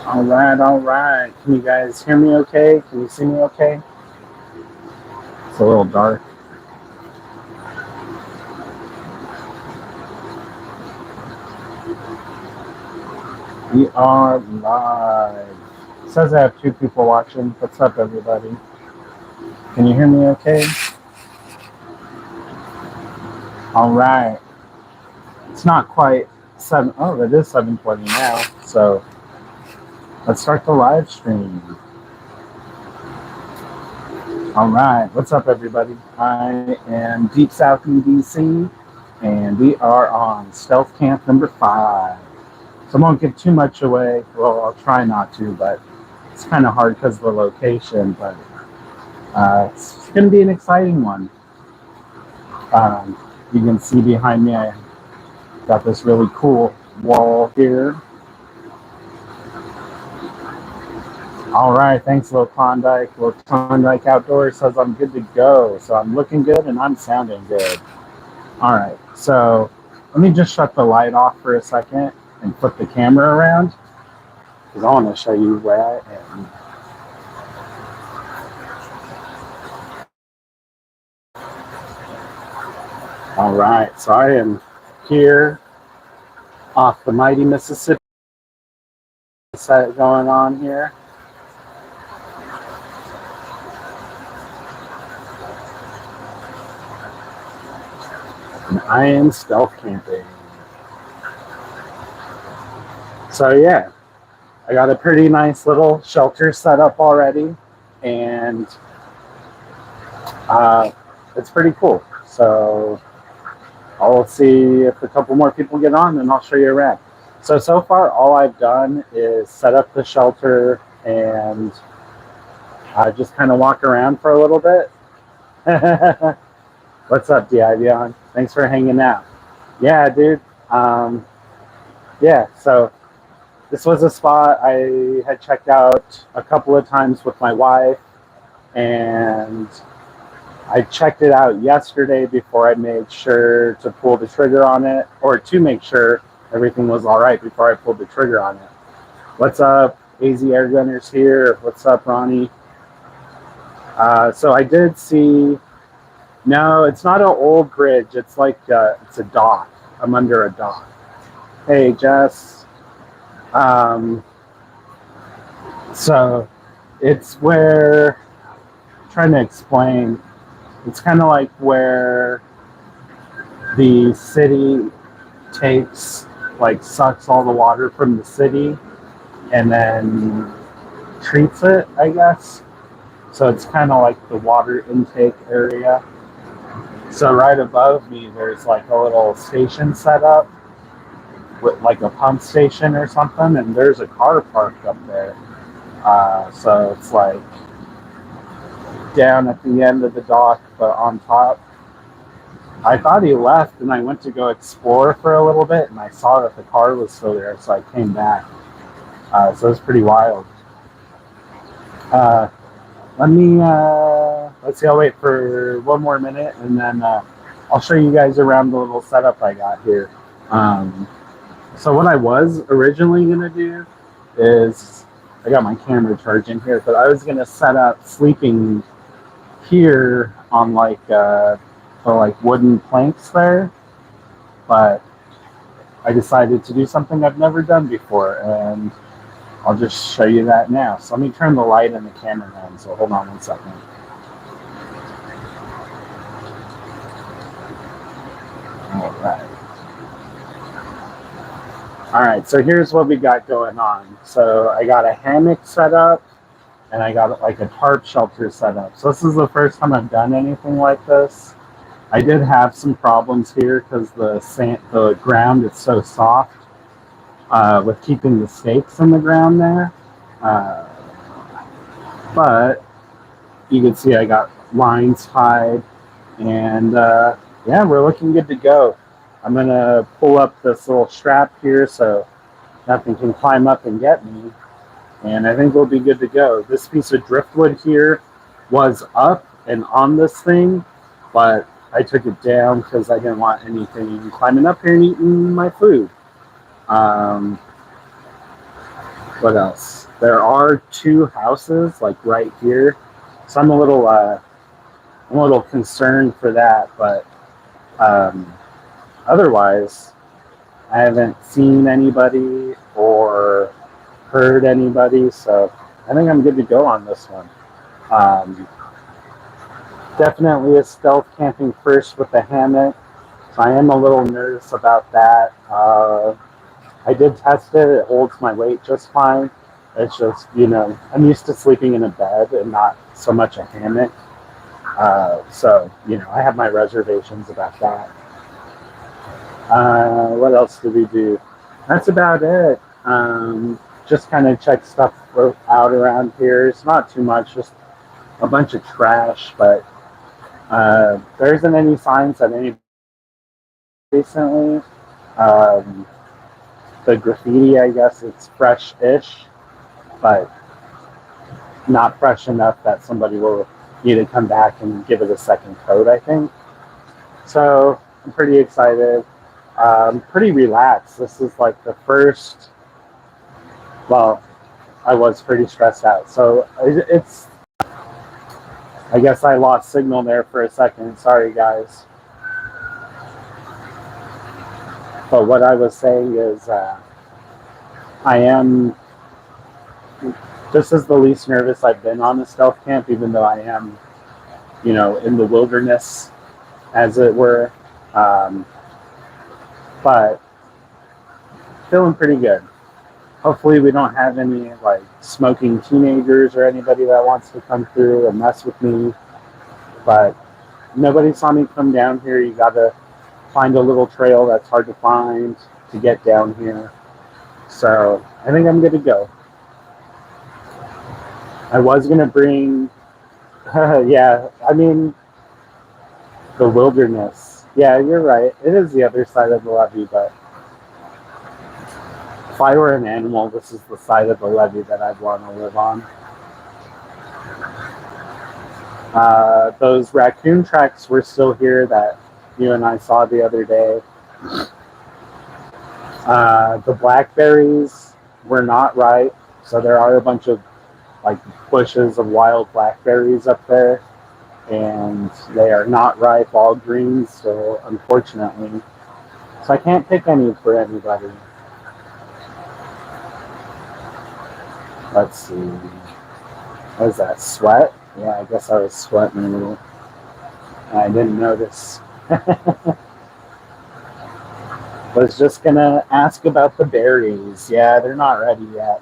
All right, all right. Can you guys hear me okay? Can you see me okay? It's a little dark. We are live. It says I have two people watching. What's up, everybody? Can you hear me okay? All right. It's not quite 7. Oh, it is 7:20 now. So let's start the live stream. All right. What's up, everybody? I am Deep South in DC, and we are on Stealth Camp number 5. So I won't give too much away. Well, I'll try not to, but it's kind of hard because of the location. But it's going to be an exciting one. You can see behind me, I got this really cool wall here. All right, thanks, Lil Klondike. Lil Klondike Outdoors says I'm good to go. So I'm looking good and I'm sounding good. All right, so let me just shut the light off for a second and flip the camera around because I want to show you where I am. All right, so I am here off the mighty Mississippi. Set going on here. And I am stealth camping. So yeah, I got a pretty nice little shelter set up already, and it's pretty cool. So I'll see if a couple more people get on, and I'll show you around. So far, all I've done is set up the shelter and just kind of walk around for a little bit. What's up, Dion? Thanks for hanging out. Yeah, dude. Yeah, so this was a spot I had checked out a couple of times with my wife, and I checked it out yesterday before I made sure to pull the trigger on it, or to make sure everything was all right before I pulled the trigger on it. What's up, AZ Airgunners here? What's up, Ronnie? So I did see. No, it's not an old bridge. It's like it's a dock. I'm under a dock. Hey, Jess. So it's where I'm trying to explain. It's kind of like where the city takes, like, sucks all the water from the city and then treats it, I guess. So it's kind of like the water intake area. So right above me, there's like a little station set up with like a pump station or something, and there's a car parked up there. So it's like down at the end of the dock, but on top. I thought he left, and I went to go explore for a little bit, and I saw that the car was still there, so I came back. So it was pretty wild. Let's see, I'll wait for one more minute, and then I'll show you guys around the little setup I got here. So what I was originally going to do is, I got my camera charging here, but I was going to set up sleeping here on like the like wooden planks there, but I decided to do something I've never done before, and I'll just show you that now. So let me turn the light and the camera on, so hold on one second. All right, so here's what we got going on. So I got a hammock set up, and I got like a tarp shelter set up. So this is the first time I've done anything like this. I did have some problems here because the ground is so soft with keeping the stakes in the ground there. But you can see I got lines tied, and yeah, we're looking good to go. I'm going to pull up this little strap here so nothing can climb up and get me, and I think we'll be good to go. This piece of driftwood here was up and on this thing, but I took it down because I didn't want anything climbing up here and eating my food. What else? There are two houses like right here, so I'm a little concerned for that. But um, otherwise, I haven't seen anybody or heard anybody, so I think I'm good to go on this one. Um, Definitely a stealth camping first with the hammock. So I am a little nervous about that. I did test it. It holds my weight just fine. It's just, I'm used to sleeping in a bed and not so much a hammock. So, I have my reservations about that. What else did we do? That's about it. Just kind of check stuff out around here. It's not too much, just a bunch of trash, but there isn't any signs that any recently. Um, the graffiti, I guess it's fresh-ish, but not fresh enough that somebody will need to come back and give it a second coat, I think. So I'm pretty excited. Pretty relaxed. This is like the first, well, I was pretty stressed out. So it's, I guess I lost signal there for a second. Sorry, guys. But what I was saying is I am, this is the least nervous I've been on a stealth camp, even though I am, in the wilderness, as it were. But feeling pretty good. Hopefully we don't have any like smoking teenagers or anybody that wants to come through and mess with me. But nobody saw me come down here. You gotta find a little trail that's hard to find to get down here. So I think I'm good to go. I was gonna bring, yeah, I mean, the wilderness. Yeah, you're right. It is the other side of the levee, but if I were an animal, this is the side of the levee that I'd want to live on. Those raccoon tracks were still here that you and I saw the other day. The blackberries were not ripe, so there are a bunch of like bushes of wild blackberries up there, and they are not ripe, all green still, unfortunately. So I can't pick any for anybody. Let's see. What is that? Sweat? Yeah, I guess I was sweating a little. I didn't notice. Was just gonna ask about the berries. Yeah, they're not ready yet.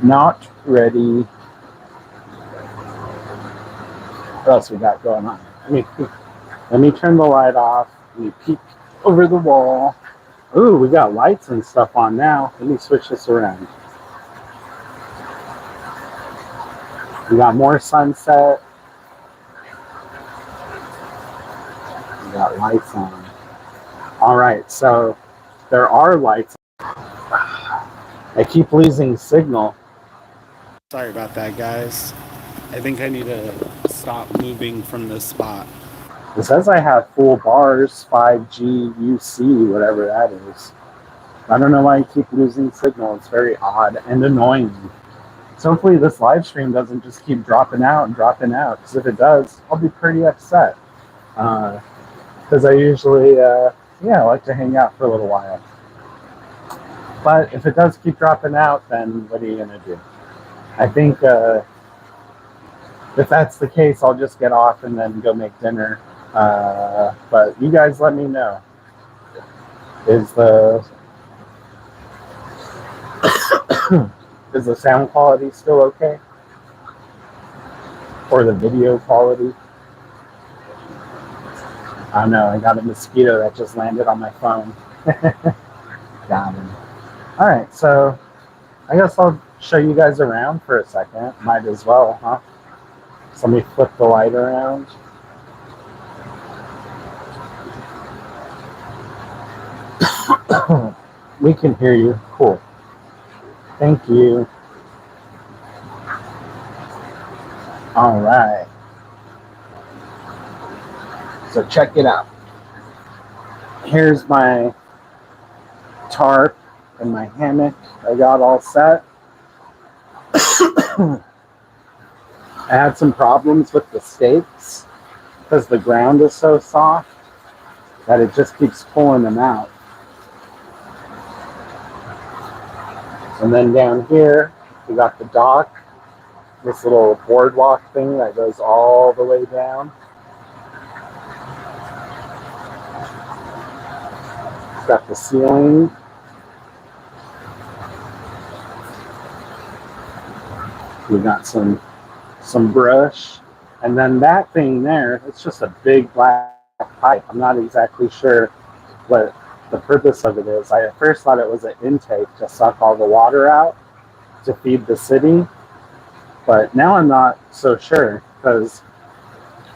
Not ready. What else we got going on? Let me turn the light off. Let me peek over the wall. Ooh, we got lights and stuff on now. Let me switch this around. We got more sunset. We got lights on. All right, so there are lights. I keep losing signal. Sorry about that, guys. I think I need to stop moving from this spot. It says I have full bars, 5G UC, whatever that is. I don't know why I keep losing signal. It's very odd and annoying. So hopefully this live stream doesn't just keep dropping out and dropping out. Because if it does, I'll be pretty upset. Because I usually, I like to hang out for a little while. But if it does keep dropping out, then what are you going to do? I think if that's the case, I'll just get off and then go make dinner. But you guys let me know. Is the is the sound quality still okay? Or the video quality? I don't know. I got a mosquito that just landed on my phone. Got him. All right, so I guess I'll show you guys around for a second. Might as well, huh? So let me flip the light around. We can hear you. Cool. Thank you. All right. So check it out. Here's my tarp and my hammock I got all set. I had some problems with the stakes because the ground is so soft that it just keeps pulling them out. And then down here, we got the dock, this little boardwalk thing that goes all the way down. It's got the ceiling. We got some brush. And then that thing there, it's just a big black pipe. I'm not exactly sure what the purpose of it is. I at first thought it was an intake to suck all the water out to feed the city, but now I'm not so sure because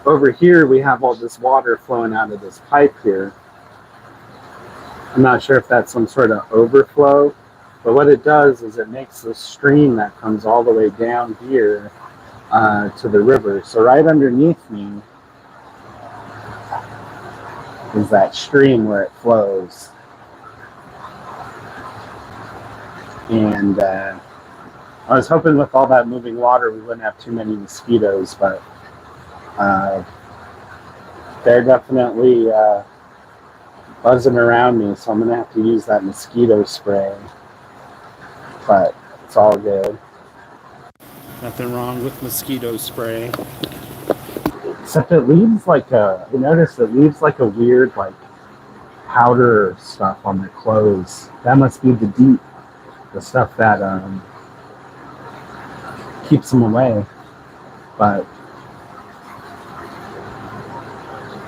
over here we have all this water flowing out of this pipe here. I'm not sure if that's some sort of overflow, but what it does is it makes this stream that comes all the way down here to the river. So right underneath me is that stream where it flows. And I was hoping with all that moving water we wouldn't have too many mosquitoes, but they're definitely buzzing around me, so I'm going to have to use that mosquito spray. But it's all good. Nothing wrong with mosquito spray. Except it leaves like I noticed it leaves like a weird like powder stuff on the clothes. That must be the stuff that keeps them away. But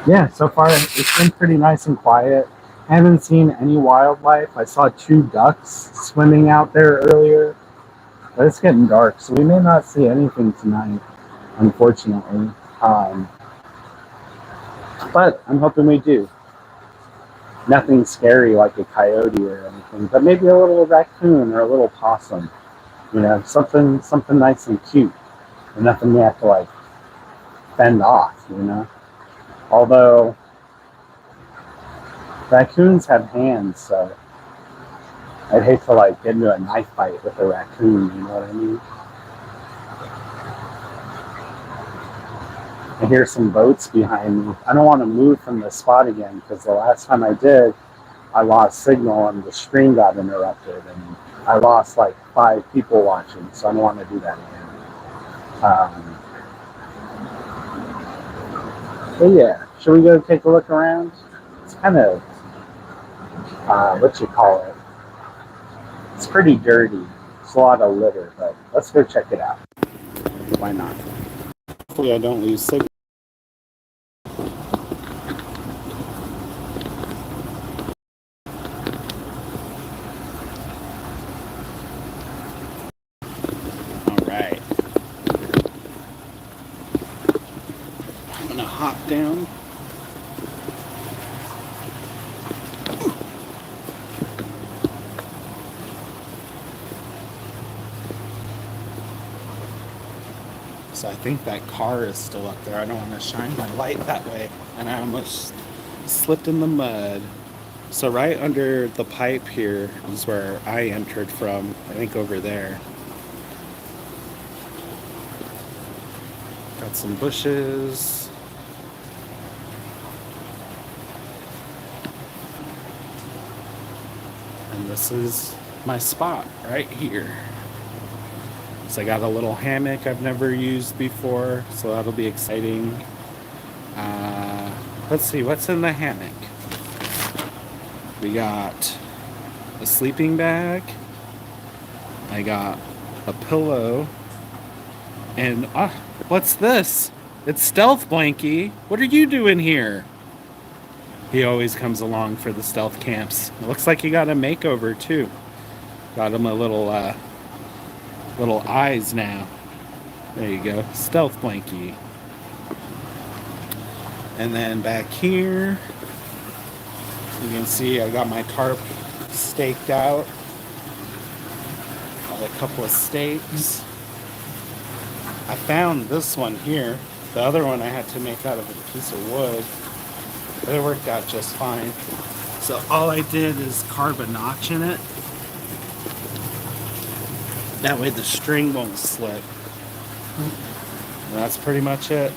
yeah, so far it's been pretty nice and quiet. I haven't seen any wildlife. I saw 2 ducks swimming out there earlier. But it's getting dark, so we may not see anything tonight, unfortunately. But I'm hoping we do. Nothing scary like a coyote or anything, but maybe a little raccoon or a little possum. You know, something nice and cute. And nothing we have to like fend off, you know. Although raccoons have hands, so I'd hate to like get into a knife fight with a raccoon, you know what I mean? I hear some boats behind me. I don't want to move from this spot again because the last time I did, I lost signal and the stream got interrupted and I lost like 5 people watching, so I don't want to do that again. But yeah, should we go take a look around? It's kind of, what you call it? It's pretty dirty. It's a lot of litter, but let's go check it out. Why not? Hopefully I don't lose signal. Alright. I'm gonna hop down. So I think that car is still up there. I don't want to shine my light that way. And I almost slipped in the mud. So right under the pipe here is where I entered from. I think over there. Got some bushes. And this is my spot right here. So I got a little hammock I've never used before, so that'll be exciting. Let's see, what's in the hammock? We got a sleeping bag. I got a pillow. And, what's this? It's Stealth Blanky. What are you doing here? He always comes along for the stealth camps. It looks like he got a makeover, too. Got him a little eyes now. There you go. Stealth Blanky. And then back here, you can see I got my tarp staked out. Got a couple of stakes. I found this one here. The other one I had to make out of a piece of wood. But it worked out just fine. So all I did is carve a notch in it. That way the string won't slip. And that's pretty much it.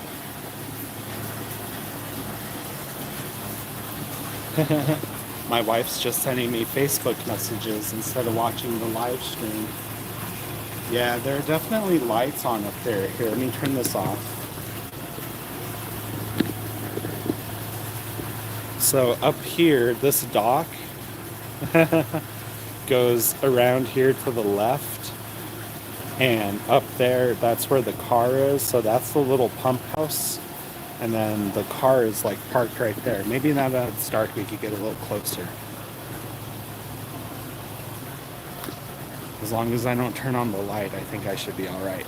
My wife's just sending me Facebook messages instead of watching the live stream. Yeah, there are definitely lights on up there. Here, let me turn this off. So up here, this dock goes around here to the left. And up there, that's where the car is. So that's the little pump house. And then the car is like parked right there. Maybe now that it's dark, we could get a little closer. As long as I don't turn on the light, I think I should be all right.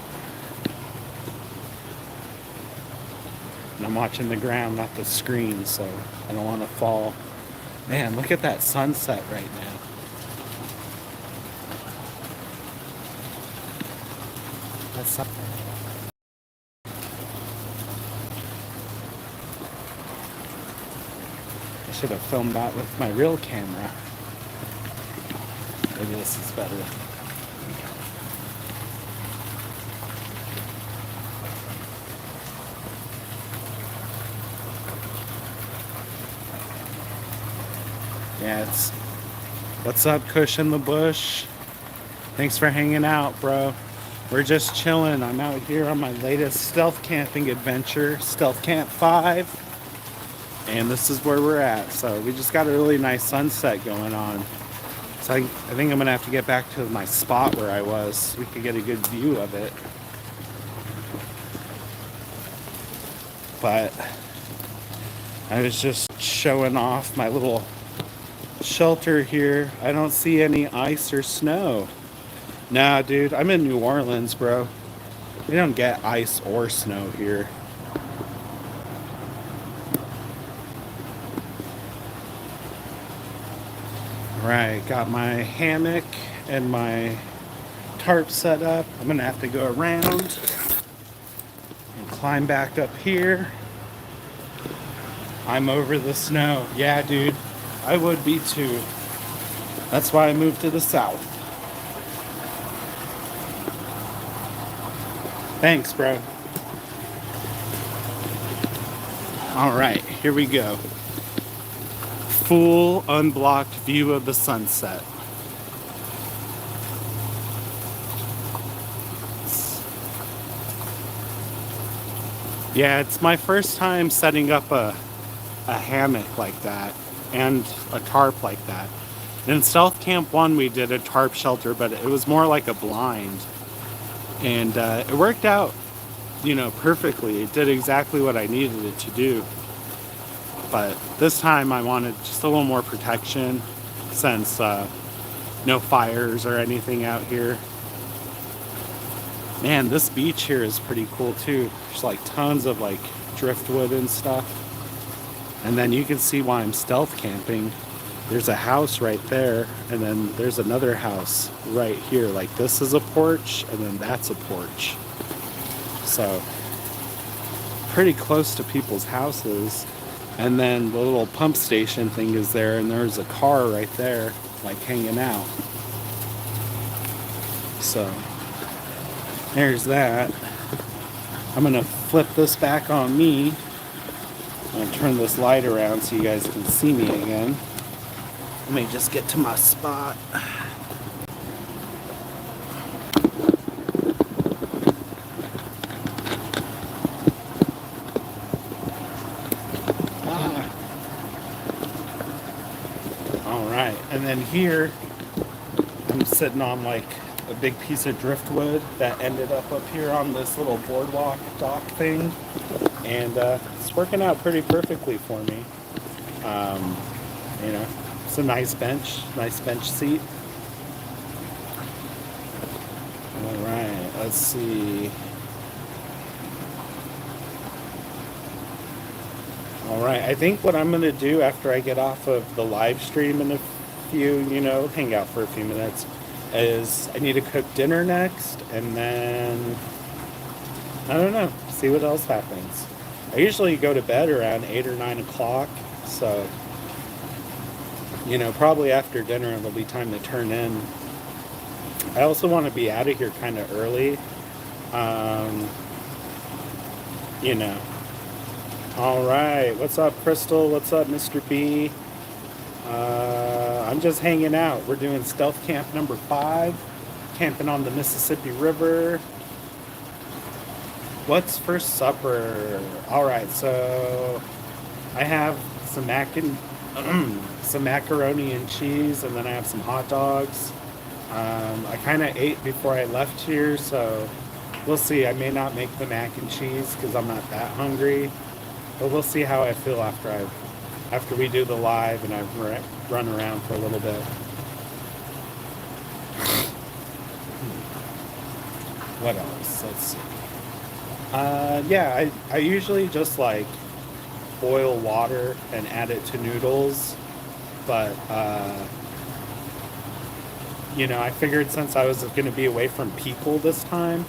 And I'm watching the ground, not the screen, so I don't want to fall. Man, look at that sunset right now. That's I should have filmed that with my real camera. Maybe this is better. Yeah, it's... What's up, Kush in the Bush? Thanks for hanging out, bro. We're just chilling. I'm out here on my latest stealth camping adventure, Stealth Camp 5. And this is where we're at. So we just got a really nice sunset going on. So I think I'm gonna have to get back to my spot where I was so we could get a good view of it. But I was just showing off my little shelter here. I don't see any ice or snow. Nah, dude, I'm in New Orleans, bro. We don't get ice or snow here. Right, got my hammock and my tarp set up. I'm gonna have to go around and climb back up here. I'm over the snow. Yeah, dude, I would be too. That's why I moved to the south. Thanks, bro. All right, here we go. Full unblocked view of the sunset. Yeah, it's my first time setting up a hammock like that and a tarp like that. In Stealth Camp 1 we did a tarp shelter, but it was more like a blind. And it worked out, you know, perfectly. It did exactly what I needed it to do. But this time I wanted just a little more protection since no fires or anything out here. Man, this beach here is pretty cool too. There's like tons of like driftwood and stuff. And then you can see why I'm stealth camping. There's a house right there, and then there's another house right here. Like this is a porch, and then that's a porch. So pretty close to people's houses. And then the little pump station thing is there, and there's a car right there, like hanging out. So there's that. I'm gonna flip this back on me. I'm gonna turn this light around so you guys can see me again. Let me just get to my spot. Alright, and then here I'm sitting on like a big piece of driftwood that ended up here on this little boardwalk dock thing, and it's working out pretty perfectly for me. You know, it's a nice bench seat. Alright, let's see. Alright, I think what I'm gonna do after I get off of the live stream in a few, you know, hang out for a few minutes, is I need to cook dinner next, and then I don't know, see what else happens. I usually go to bed around 8 or 9 o'clock, so you know, probably after dinner it'll be time to turn in. I also want to be out of here kind of early. Um, you know. All right. What's up, Crystal? What's up, Mr. B? I'm just hanging out. We're doing stealth camp number 5, camping on the Mississippi River. What's for supper? All right, so I have some some macaroni and cheese, and then I have some hot dogs. I kind of ate before I left here, so we'll see. I may not make the mac and cheese because I'm not that hungry, but we'll see how I feel after we do the live and I've run around for a little bit. What else? Let's see. Yeah, I usually just like boil water and add it to noodles, but I figured since I was going to be away from people this time,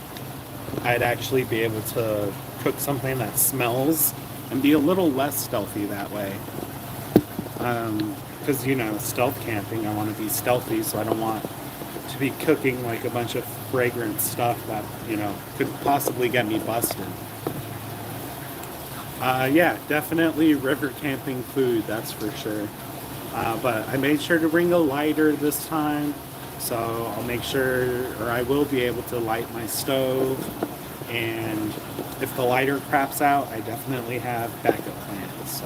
I'd actually be able to cook something that smells and be a little less stealthy that way. Because, stealth camping, I want to be stealthy, so I don't want to be cooking like a bunch of fragrant stuff that, could possibly get me busted. Yeah, definitely river camping food, that's for sure. But I made sure to bring a lighter this time, so I'll make sure, or I will be able to light my stove. And if the lighter craps out, I definitely have backup plans. So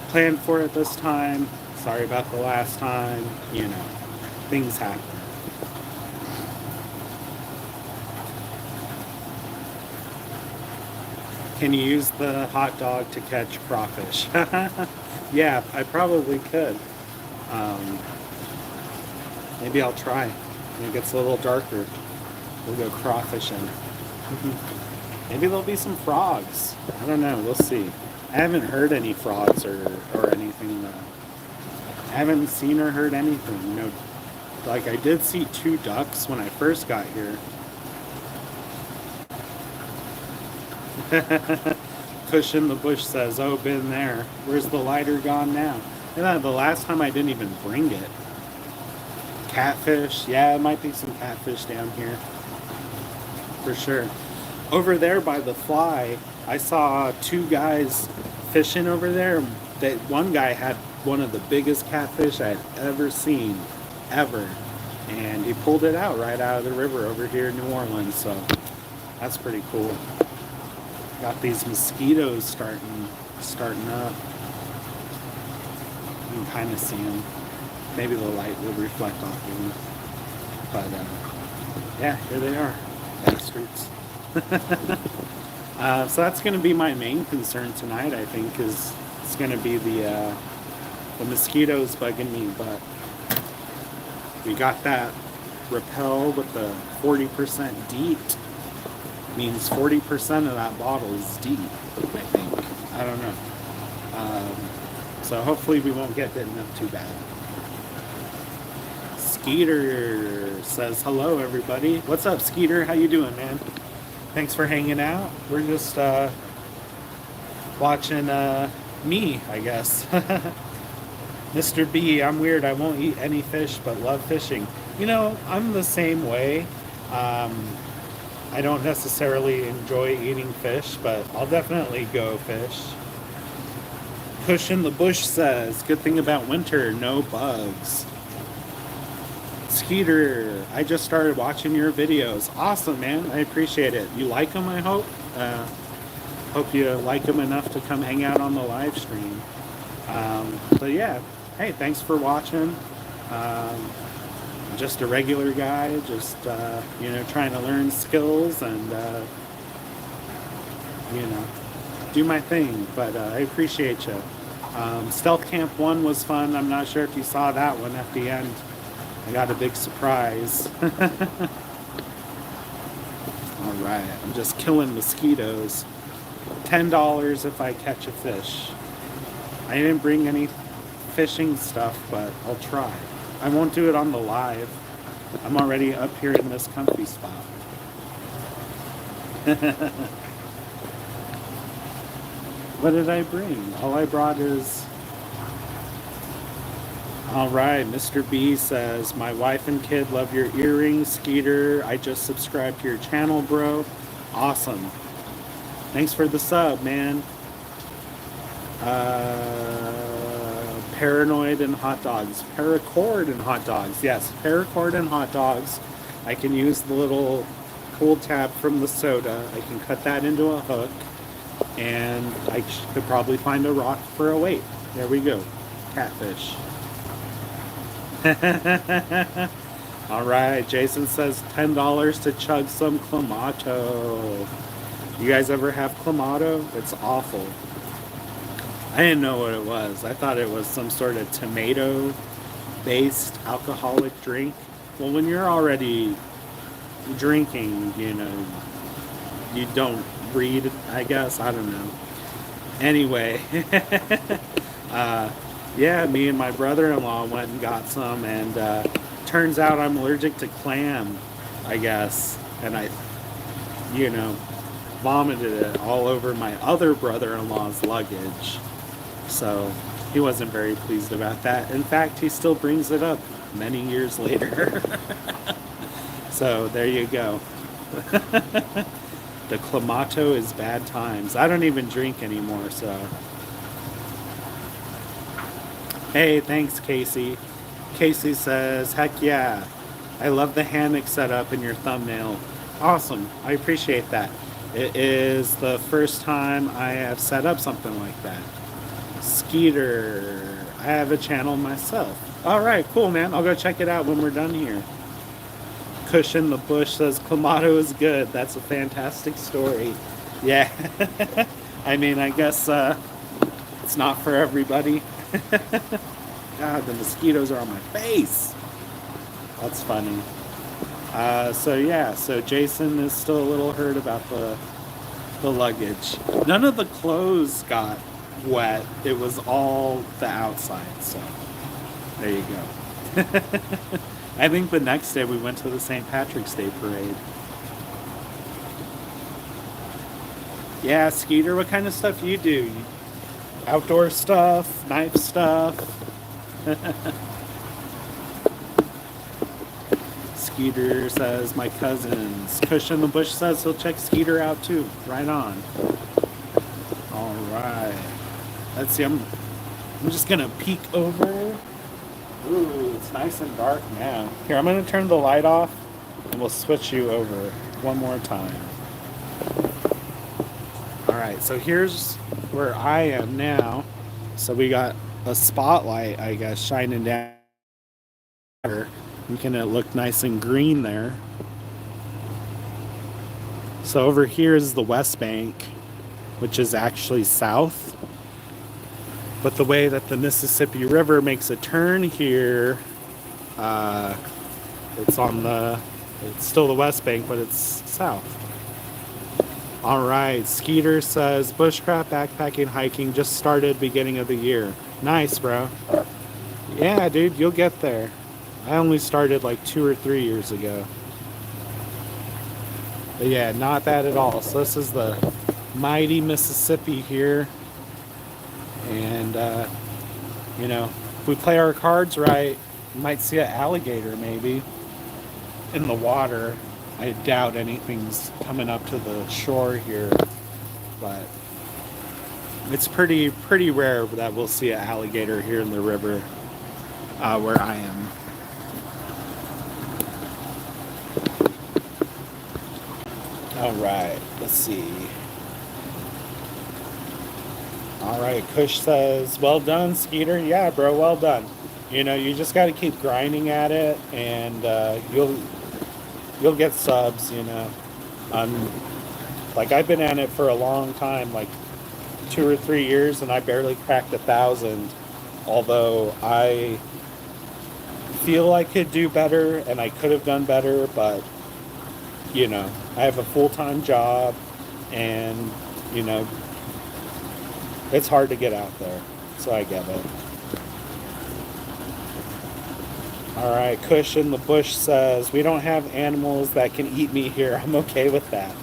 plan for it this time. Sorry about the last time. Things happen. Can you use the hot dog to catch crawfish? Yeah, I probably could. Maybe I'll try. When it gets a little darker, we'll go crawfishing. Maybe there'll be some frogs. I don't know. We'll see. I haven't heard any frogs or anything. I haven't seen or heard anything. Like I did see 2 ducks when I first got here. Push in the bush says, "Oh, been there. Where's the lighter gone now?" And the last time I didn't even bring it. Catfish. Yeah, it might be some catfish down here. For sure. Over there by the fly, I saw 2 guys fishing over there. That one guy had one of the biggest catfish I had ever seen, ever. And he pulled it out right out of the river over here in New Orleans. So that's pretty cool. Got these mosquitoes starting up. You can kind of see them. Maybe the light will reflect off of them. But yeah, here they are. Bastards. So that's going to be my main concern tonight, I think, is it's going to be the mosquitoes bugging me. But we got that repel with the 40% DEET. Means 40% of that bottle is DEET, I think. I don't know. So hopefully we won't get bitten up too bad. Skeeter says, "Hello, everybody." What's up, Skeeter? How you doing, man? Thanks for hanging out. We're just watching me, I guess. Mr. B, I'm weird. I won't eat any fish, but love fishing. I'm the same way. I don't necessarily enjoy eating fish, but I'll definitely go fish. Push in the Bush says, "Good thing about winter, no bugs." Skeeter, I just started watching your videos. Awesome, man. I appreciate it. You like them, I hope? Hope you like them enough to come hang out on the live stream. But yeah, hey, thanks for watching. Just a regular guy, just, trying to learn skills and, do my thing. But I appreciate you. Stealth Camp 1 was fun. I'm not sure if you saw that one at the end. I got a big surprise. All right, I'm just killing mosquitoes. $10 if I catch a fish. I didn't bring any fishing stuff, but I'll try. I won't do it on the live. I'm already up here in this comfy spot. What did I bring? All I brought is All right, Mr. B says, my wife and kid love your earrings, Skeeter. I just subscribed to your channel, bro. Awesome. Thanks for the sub, man. Paranoid and hot dogs. Paracord and hot dogs. Yes, paracord and hot dogs. I can use the little pull tab from the soda. I can cut that into a hook, and I could probably find a rock for a weight. There we go. Catfish. All right, Jason says $10 to chug some Clamato. You guys ever have Clamato? It's awful. I didn't know what it was. I thought it was some sort of tomato-based alcoholic drink. Well, when you're already drinking, you don't read, I guess. I don't know. Anyway, yeah, me and my brother-in-law went and got some, and turns out I'm allergic to clam, I guess. And I, vomited it all over my other brother-in-law's luggage. So he wasn't very pleased about that. In fact, he still brings it up many years later. So there you go. The Clamato is bad times. I don't even drink anymore, so. Hey, thanks, Casey. Casey says, heck yeah. I love the hammock setup in your thumbnail. Awesome. I appreciate that. It is the first time I have set up something like that. Skeeter. I have a channel myself. Alright, cool, man. I'll go check it out when we're done here. Cushion the Bush says, Clamato is good. That's a fantastic story. Yeah. I mean, I guess it's not for everybody. God, the mosquitoes are on my face. That's funny. So Jason is still a little hurt about the luggage. None of the clothes got wet. It was all the outside. So there you go. I think the next day we went to the St. Patrick's Day parade. Yeah, Skeeter, what kind of stuff you do? Outdoor stuff, knife stuff. Skeeter says, my cousins. Cushion the Bush says he'll check Skeeter out too. Right on. All right. Let's see, I'm just gonna peek over. Ooh, it's nice and dark now. Here, I'm gonna turn the light off and we'll switch you over one more time. All right, so here's where I am now. So we got a spotlight, I guess, shining down. Making it look nice and green there. So over here is the West Bank, which is actually south. But the way that the Mississippi River makes a turn here, it's still the West Bank, but it's south. All right, Skeeter says, bushcraft, backpacking, hiking just started beginning of the year. Nice, bro. Yeah, dude, you'll get there. I only started like 2 or 3 years ago. But yeah, not bad at all. So this is the mighty Mississippi here. And, if we play our cards right, we might see an alligator maybe in the water. I doubt anything's coming up to the shore here. But it's pretty rare that we'll see an alligator here in the river where I am. All right, let's see. All right, Kush says, well done, Skeeter. Yeah, bro, well done. You just got to keep grinding at it, and you'll get subs. I've been at it for a long time, like 2 or 3 years, and I barely cracked 1,000. Although I feel I could do better, and I could have done better, but I have a full-time job, and it's hard to get out there, so I get it. All right, Kush in the Bush says, we don't have animals that can eat me here. I'm okay with that.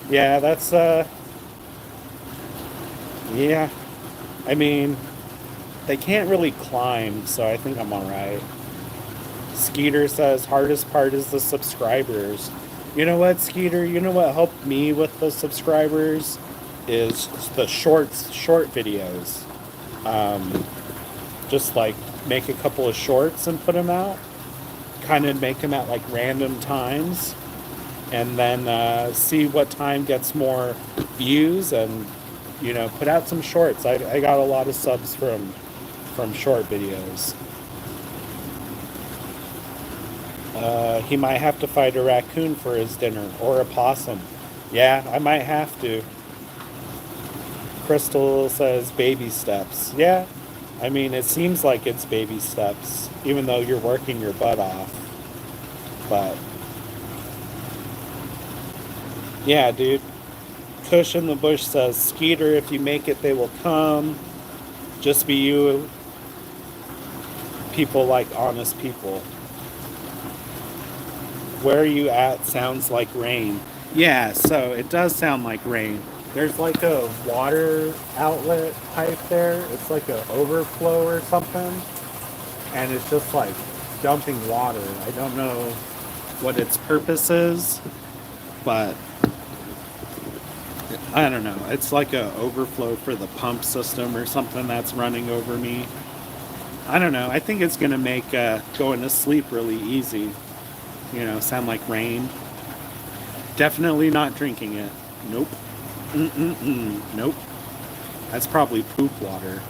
Yeah, that's, yeah. I mean, They can't really climb, so I think I'm alright. Skeeter says, hardest part is the subscribers. You know what, Skeeter? You know what helped me with the subscribers? Is the short videos. Um, just like make a couple of shorts and put them out. Kind of make them at like random times. And then see what time gets more views and, put out some shorts. I got a lot of subs from short videos. He might have to fight a raccoon for his dinner or a possum. Yeah, I might have to. Crystal says baby steps. Yeah, I mean, it seems like it's baby steps, even though you're working your butt off. But, yeah, dude. Kush in the Bush says, Skeeter, if you make it, they will come. Just be you. People like honest people. Where are you at? Sounds like rain. Yeah, so it does sound like rain. There's like a water outlet pipe there. It's like an overflow or something. And it's just like dumping water. I don't know what its purpose is, but I don't know. It's like a overflow for the pump system or something that's running over me. I don't know. I think it's going to make going to sleep really easy. Sound like rain. Definitely not drinking it. Nope. Nope. That's probably poop water.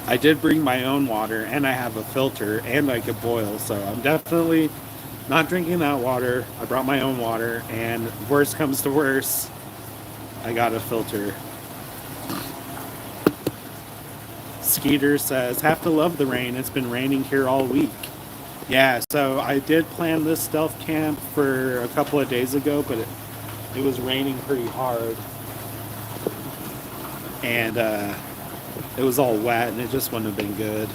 I did bring my own water, and I have a filter, and I could boil, so I'm definitely not drinking that water. I brought my own water, and worst comes to worst, I got a filter. Skeeter says, have to love the rain. It's been raining here all week. Yeah, so I did plan this stealth camp for a couple of days ago, but it was raining pretty hard. And it was all wet, and it just wouldn't have been good.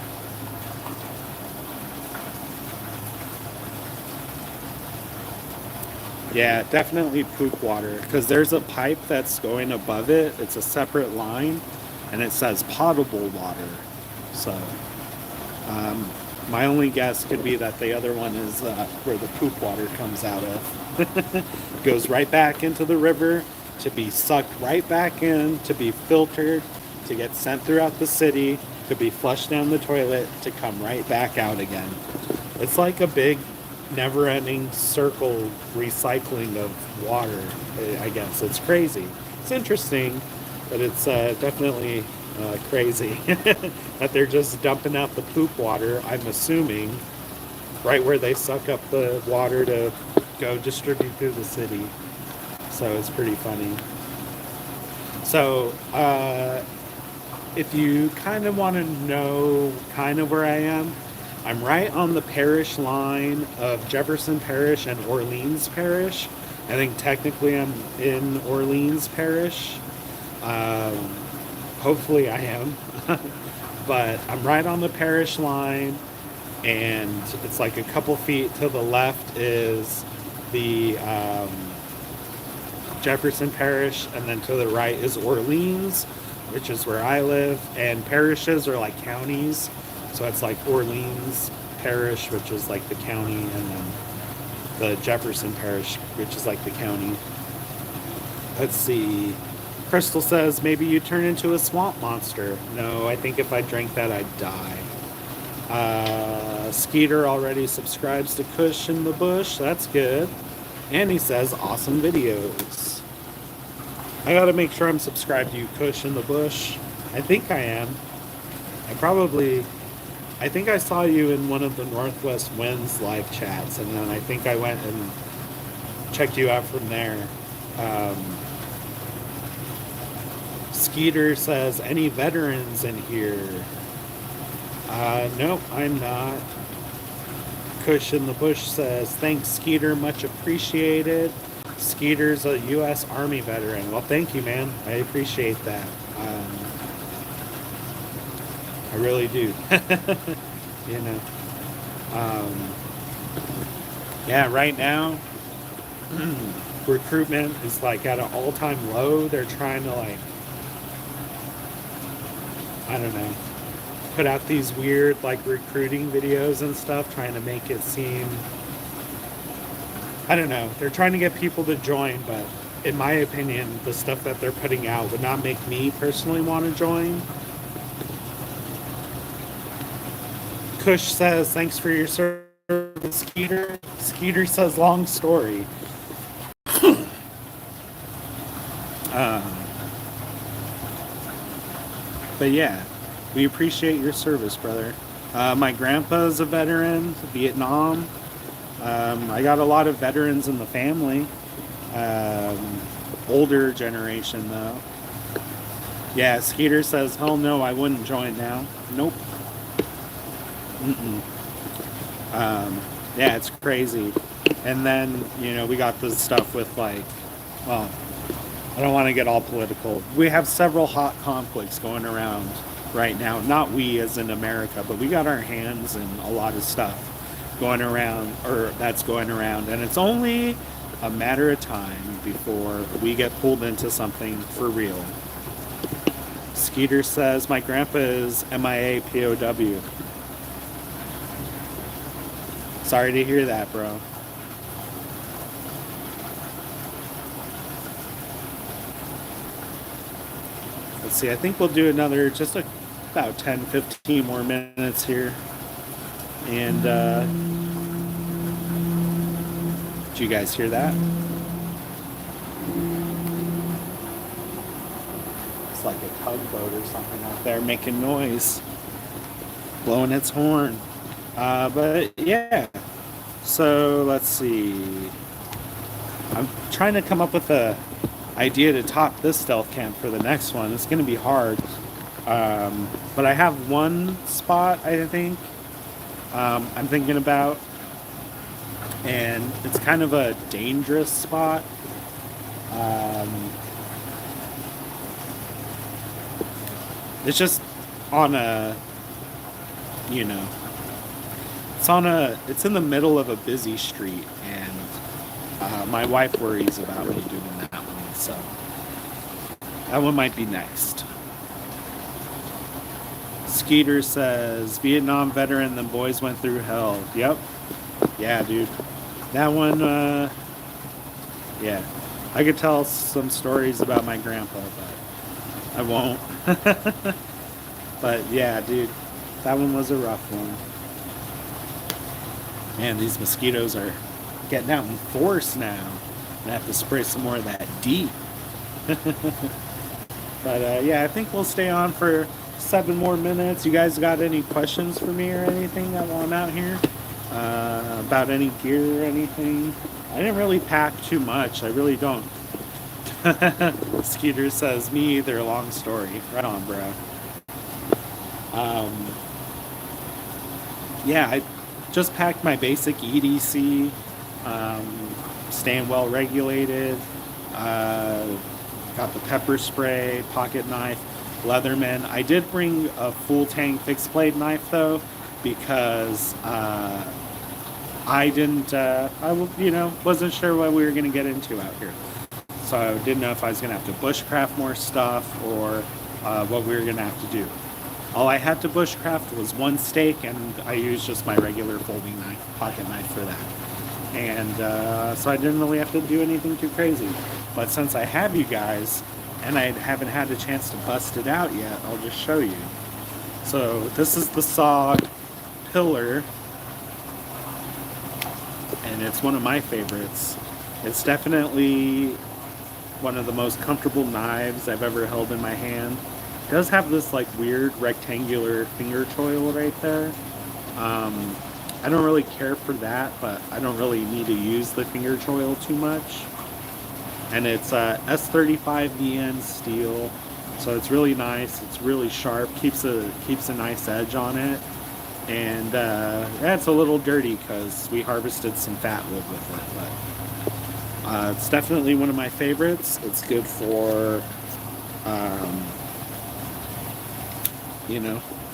Yeah, definitely poop water, because there's a pipe that's going above it. It's a separate line, and it says potable water. So, my only guess could be that the other one is where the poop water comes out of. Goes right back into the river to be sucked right back in, to be filtered, to get sent throughout the city, to be flushed down the toilet, to come right back out again. It's like a big, never-ending circle recycling of water, I guess. It's crazy. It's interesting, but it's definitely crazy that they're just dumping out the poop water, I'm assuming, right where they suck up the water to go distribute through the city. So it's pretty funny. So if you kind of want to know kind of where I am, I'm right on the parish line of Jefferson Parish and Orleans Parish. I think technically I'm in Orleans Parish. Hopefully I am. But I'm right on the parish line, and it's like a couple feet to the left is the Jefferson Parish, and then to the right is Orleans, which is where I live. And parishes are like counties. So it's like Orleans Parish, which is like the county, and then the Jefferson Parish, which is like the county. Let's see. Crystal says, maybe you turn into a swamp monster. No, I think if I drank that, I'd die. Skeeter already subscribes to Kush in the Bush. That's good. And he says, awesome videos. I gotta make sure I'm subscribed to you, Kush in the Bush. I think I am. I think I saw you in one of the Northwest Winds live chats, and then I think I went and checked you out from there. Skeeter says, any veterans in here? Nope, I'm not. Kush in the Bush says, thanks, Skeeter, much appreciated. Skeeter's a U.S. Army veteran. Well, thank you, man. I appreciate that. I really do. You know. Yeah, right now, recruitment is like at an all-time low. They're trying to I don't know. put out these weird like recruiting videos and stuff, trying to make it seem, I don't know, they're trying to get people to join, but in my opinion, the stuff that they're putting out would not make me personally want to join. Kush says, thanks for your service, Skeeter. Skeeter says, long story. But yeah, we appreciate your service, brother. My grandpa's a veteran, Vietnam. I got a lot of veterans in the family. Older generation, though. Yeah, Skeeter says, hell no, I wouldn't join now. Nope. Yeah, it's crazy. And then, you know, we got this stuff with like, well, I don't want to get all political. We have several hot conflicts going around right now. Not we as in America, but we got our hands in a lot of stuff going around, or that's going around. And it's only a matter of time before we get pulled into something for real. Skeeter says, my grandpa is MIA POW. Sorry to hear that, bro. Let's see, I think we'll do another, just about 10-15 more minutes here. And, did you guys hear that? It's like a tugboat or something out there making noise, blowing its horn. But yeah, so let's see. I'm trying to come up with a idea to top this stealth camp for the next one. It's going to be hard. But I have one spot, I think, I'm thinking about. And it's kind of a dangerous spot. It's just on a, you know, it's in the middle of a busy street, and my wife worries about me doing that one, so that one might be next. Skeeter says, Vietnam veteran, them boys went through hell. Yep. Yeah, dude. That one, yeah. I could tell some stories about my grandpa, but I won't. But yeah, dude, that one was a rough one. Man, these mosquitoes are getting out in force now. I have to spray some more of that deep. But yeah, I think we'll stay on for 7 more minutes. You guys got any questions for me or anything while I'm out here? About any gear or anything? I didn't really pack too much. I really don't. Skeeter says, me either. Long story. Right on, bro. Yeah, I just packed my basic EDC, staying well regulated, got the pepper spray, pocket knife, Leatherman. I did bring a full tang fixed blade knife though, because I didn't, wasn't sure what we were going to get into out here. So I didn't know if I was going to have to bushcraft more stuff or what we were going to have to do. All I had to bushcraft was one stake, and I used just my regular folding knife, pocket knife for that. And so I didn't really have to do anything too crazy. But since I have you guys, and I haven't had a chance to bust it out yet, I'll just show you. So this is the saw pillar, and it's one of my favorites. It's definitely one of the most comfortable knives I've ever held in my hand. It does have this like weird rectangular finger choil right there. I don't really care for that, but I don't really need to use the finger choil too much. And it's S35VN steel, so it's really nice. It's really sharp, keeps a nice edge on it. And yeah, it's a little dirty because we harvested some fat wood with it, but it's definitely one of my favorites. It's good for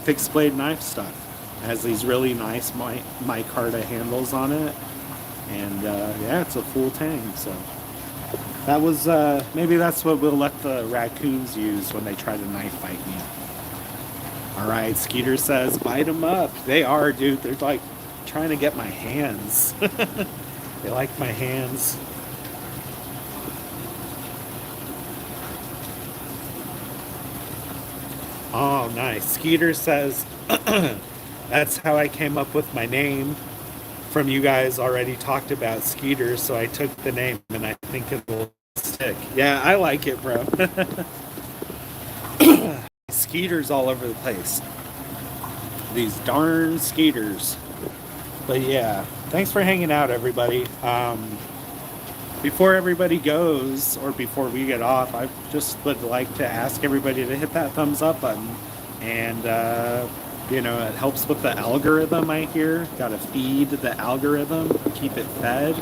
fixed blade knife stuff. It has these really nice micarta handles on it, and yeah, it's a full tang. So that was maybe that's what we'll let the raccoons use when they try to knife fight me. All right, Skeeter says, bite them up. They are, dude. They're like trying to get my hands. They like my hands. Oh, nice. Skeeter says, that's how I came up with my name. From you guys already talked about Skeeter, so I took the name and I think it'll stick. Yeah, I like it, bro. Skeeters all over the place. These darn Skeeters. But yeah, thanks for hanging out, everybody. Before everybody goes, or before we get off, I just would like to ask everybody to hit that thumbs up button. And, it helps with the algorithm, I hear. Gotta feed the algorithm, keep it fed,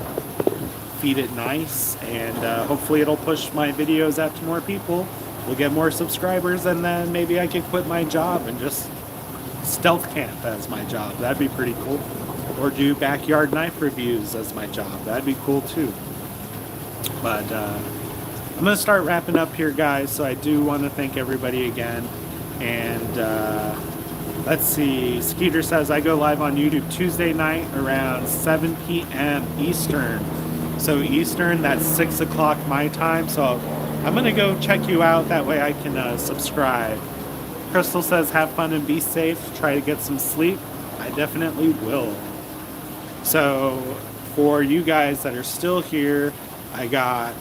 feed it nice, and hopefully it'll push my videos out to more people. We'll get more subscribers, and then maybe I can quit my job and just stealth camp as my job. That'd be pretty cool. Or do backyard knife reviews as my job. That'd be cool too. But I'm going to start wrapping up here, guys. So I do want to thank everybody again. And let's see. Skeeter says, I go live on YouTube Tuesday night around 7 p.m. Eastern. So Eastern, that's 6 o'clock my time. So I'm going to go check you out. That way I can subscribe. Crystal says, have fun and be safe. Try to get some sleep. I definitely will. So for you guys that are still here, I got,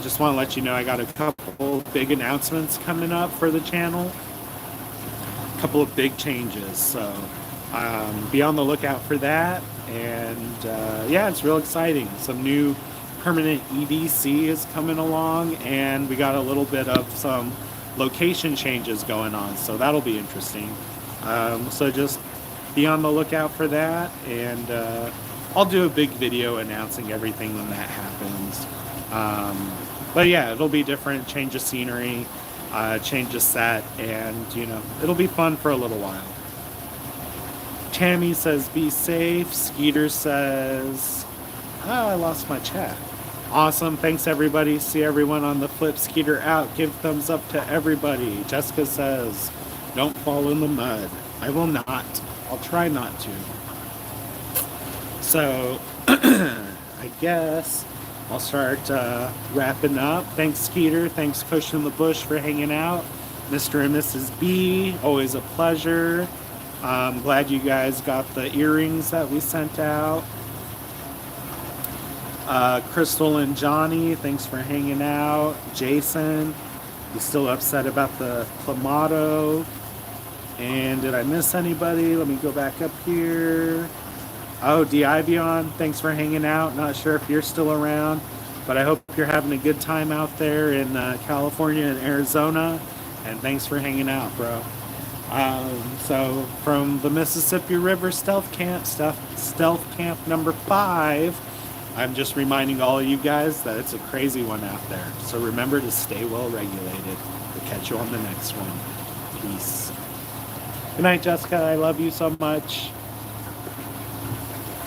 just want to let you know, I got a couple big announcements coming up for the channel. A couple of big changes. So be on the lookout for that. And yeah, it's real exciting. Some new permanent EDC is coming along, and we got a little bit of some location changes going on. So that'll be interesting. So just be on the lookout for that, and I'll do a big video announcing everything when that happens. But yeah, it'll be different, change of scenery, change of set, and it'll be fun for a little while. Tammy says be safe. Skeeter says, I lost my chat. Awesome, thanks everybody. See everyone on the flip. Skeeter out. Give thumbs up to everybody. Jessica says, don't fall in the mud. I will not. I'll try not to. So, I guess I'll start wrapping up. Thanks, Skeeter. Thanks, Kush in the Bush, for hanging out. Mr. and Mrs. B, always a pleasure. I'm glad you guys got the earrings that we sent out. Crystal and Johnny, thanks for hanging out. Jason, you still upset about the Clamato? And did I miss anybody? Let me go back up here. Oh, Divion, thanks for hanging out. Not sure if you're still around, but I hope you're having a good time out there in California and Arizona. And thanks for hanging out, bro. So from the Mississippi River Stealth Camp number 5, I'm just reminding all of you guys that it's a crazy one out there. So remember to stay well regulated. We'll catch you on the next one. Peace. Good night, Jessica. I love you so much.